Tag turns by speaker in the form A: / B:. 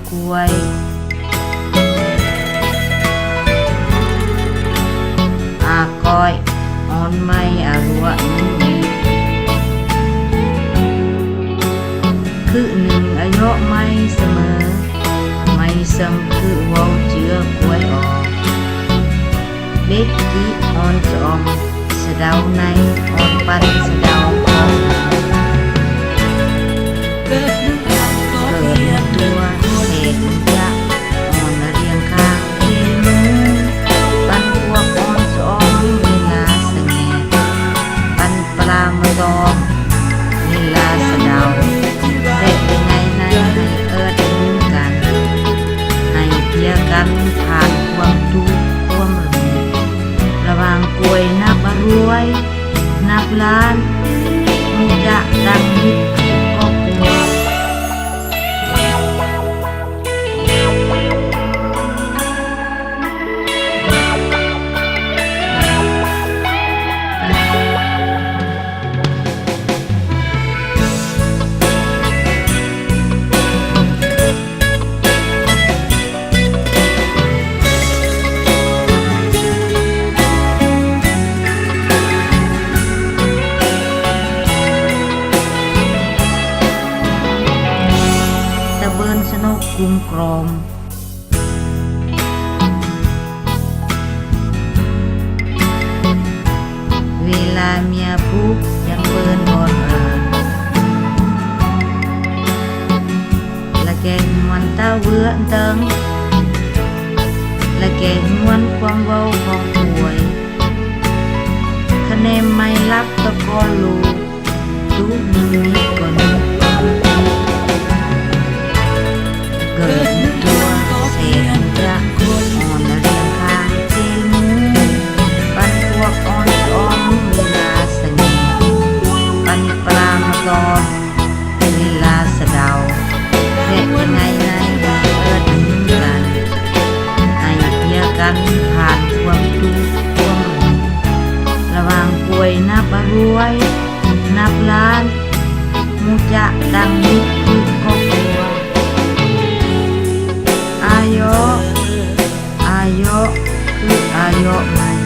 A: กล้วยอาก้อยอ่อนไม่อารัวคือหนึ่งอายุไม่เสมอไม่ซ้ำคือวงเจือกล้วยออกเด็กที่อ่อนจอมสะเดาในอ่อนปันสะเดาออกเกิดตัวเหตุจะอ่อนเรียงข้างเทมือปันพวกอ่อนจอมเวลาสงบปันปลามาตอมเวลาสะเดาเด็กยังไงในให้เอิดถึงกันให้เพียกันผ่านความทุกข์ความหลงระหว่างกล้วยนับรวยนับล้านมันจะดังนิดก็กลัวสนุกกุมกรมเวลาเมียปุ๊บยังเบินบนละแกงมันตาเวือเติงละแกงนวลความเว้าของป่วยคะแนนไม่รับตะกอนลูกทุกหนึ่งนิดก่อนเกิดตัวเศษจะอ่อนเรียงข้างเจมือปันพวกอ่อนจอมเวลาสงบปันปลามาตอมเวลาสะเดาเด็กยังไงในเอิดถึงกันให้เพียกันผ่านความทุกข์ความหลงระหว่างป่วยนับรวยนับล้านมูจะดังนิดคือก็กลัวอายุคืออายุไม่